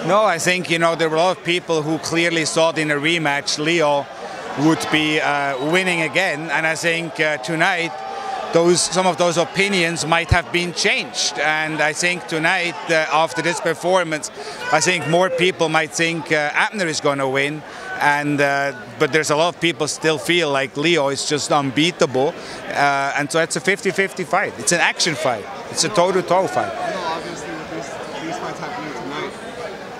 No, I think, you know, there were a lot of people who clearly thought in a rematch Leo would be winning again, and I think tonight some of those opinions might have been changed, and I think tonight after this performance I think more people might think Abner is going to win, and but there's a lot of people still feel like Leo is just unbeatable, and so it's a 50-50 fight. It's an action fight. It's a toe-to-toe fight. I know obviously with these fights happening tonight,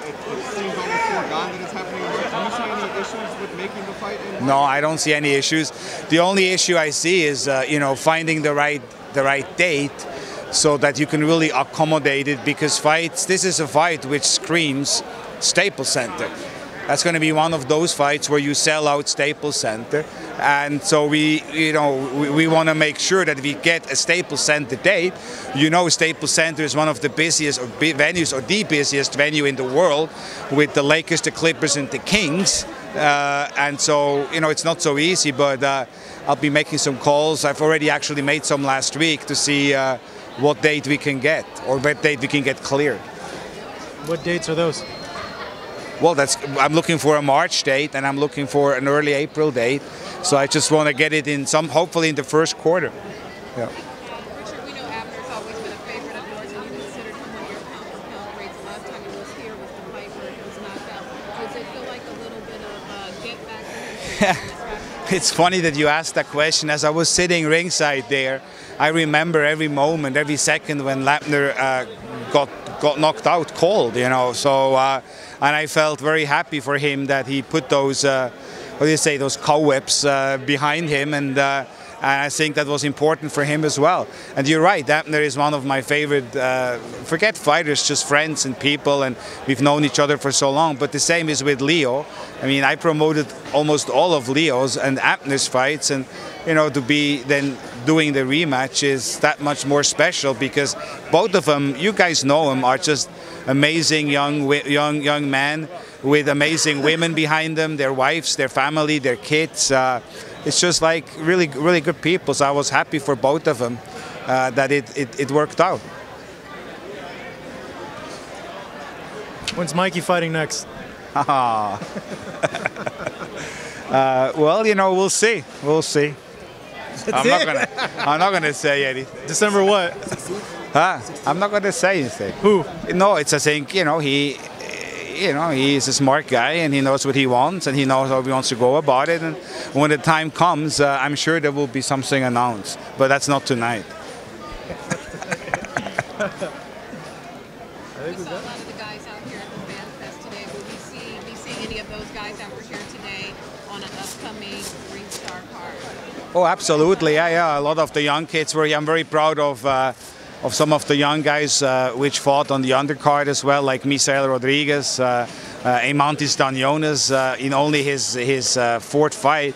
it seems almost foregone that it's happening. Do you see any issues with making the fight? No, I don't see any issues. The only issue I see is you know, finding the right date so that you can really accommodate it, because this is a fight which screams Staples Center. That's going to be one of those fights where you sell out Staples Center, and so we want to make sure that we get a Staples Center date. You know, Staples Center is one of the busiest venues, or the busiest venue in the world, with the Lakers, the Clippers, and the Kings, and so you know it's not so easy. But I'll be making some calls. I've already actually made some last week to see what date we can get, or what date we can get cleared. What dates are those? Well, I'm looking for a March date, and I'm looking for an early April date. So I just want to get it in hopefully in the first quarter. Yeah. Richard, we know Abner's always been a favorite of yours, and you considered him one of your pound-for-pound greats. The last time he was here was the fight where he was knocked out. Does it feel like a little bit of get back for him? It's funny that you asked that question. As I was sitting ringside there, I remember every moment, every second when Abner got knocked out cold, you know. So, and I felt very happy for him that he put those, what do you say, those cobwebs behind him, and I think that was important for him as well. And you're right, Abner is one of my favorite, forget fighters, just friends and people, and we've known each other for so long. But the same is with Leo. I mean, I promoted almost all of Leo's and Abner's fights, and you know, to be then doing the rematch is that much more special, because both of them, you guys know them, are just amazing young men with amazing women behind them, their wives, their family, their kids. It's just like really good people. So I was happy for both of them that it worked out. When's Mikey fighting next? Well, you know, we'll see. We'll see. I'm not gonna say anything. December what? Huh? I'm not gonna say anything. Who? No, I think, you know, he's a smart guy, and he knows what he wants, and he knows how he wants to go about it. And when the time comes, I'm sure there will be something announced, but that's not tonight. We saw a lot of the guys out here at the Fan Fest today. Will we be seeing any of those guys that were here today on an upcoming ringstar card? Oh, absolutely, yeah. A lot of the young kids were. I'm very proud of some of the young guys which fought on the undercard as well, like Misael Rodriguez, Eimantas Danionis. In only his fourth fight,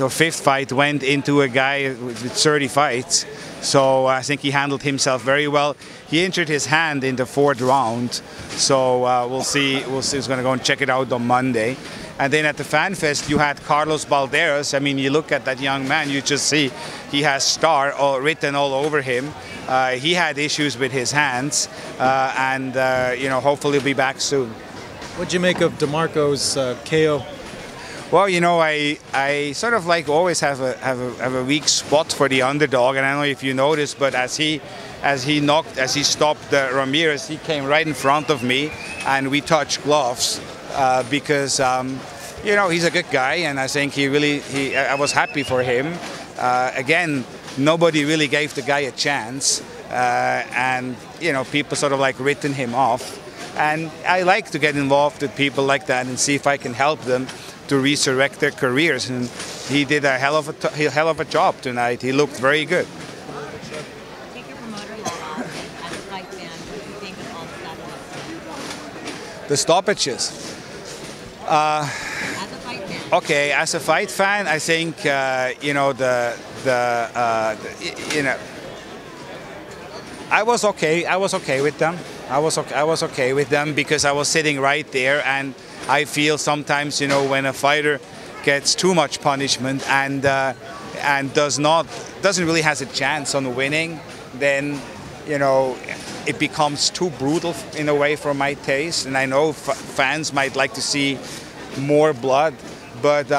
fifth fight, went into a guy with 30 fights. So I think he handled himself very well. He injured his hand in the fourth round, so we'll see. He's going to go and check it out on Monday. And then at the Fan Fest, you had Carlos Balderas. I mean, you look at that young man, you just see he has star written all over him. He had issues with his hands, and you know, hopefully he'll be back soon. What'd you make of DeMarco's KO? Well, you know, I sort of like always have a weak spot for the underdog, and I don't know if you noticed, but as he stopped Ramirez, he came right in front of me, and we touched gloves because you know, he's a good guy, and I think I was happy for him. Again, nobody really gave the guy a chance, and you know, people sort of like written him off, and I like to get involved with people like that and see if I can help them to resurrect their careers, and he did a hell of a job tonight. He looked very good. Take your promoter along as a fight fan. What do you think of all the stoppages? The stoppages. As a fight fan. Okay, as a fight fan, I think you know you know, I was okay with them. I was okay with them because I was sitting right there, and I feel sometimes, you know, when a fighter gets too much punishment and doesn't really has a chance on winning, then you know, it becomes too brutal in a way for my taste. And I know fans might like to see more blood, but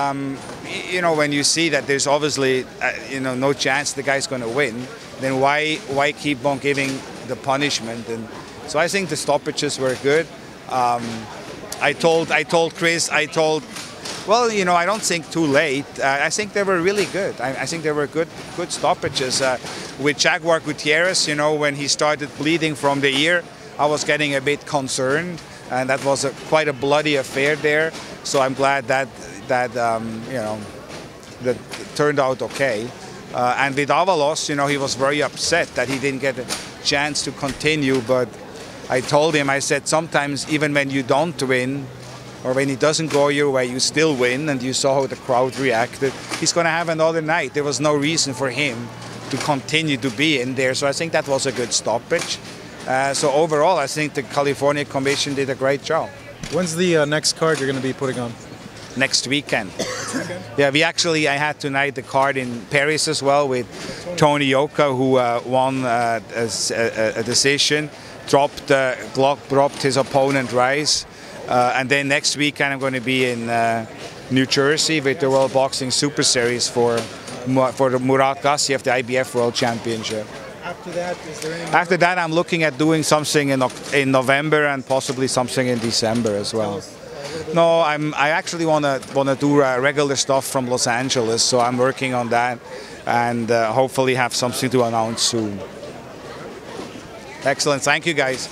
you know, when you see that there's obviously you know, no chance the guy's going to win, then why keep on giving the punishment? And so I think the stoppages were good. I told Chris, well, you know, I don't think too late. I think they were really good. I think they were good stoppages. With Jaguar Gutierrez, you know, when he started bleeding from the ear, I was getting a bit concerned, and that was quite a bloody affair there. So I'm glad that you know, that turned out okay. And with Avalos, you know, he was very upset that he didn't get a chance to continue. But I told him, I said, sometimes even when you don't win, or when it doesn't go your way, you still win, and you saw how the crowd reacted. He's going to have another night. There was no reason for him to continue to be in there. So I think that was a good stoppage. So overall, I think the California Commission did a great job. When's the next card you're going to be putting on? Next weekend. Yeah, I had tonight the card in Paris as well with Tony Yoka, who won a decision, dropped his opponent Rice. And then next weekend I'm going to be in New Jersey with the World Boxing Super Series for the Murat Gassiev, the IBF World Championship. After that, is there any? After that, I'm looking at doing something in November and possibly something in December as well. No, I actually want to do regular stuff from Los Angeles, so I'm working on that, and hopefully have something to announce soon. Excellent, thank you guys.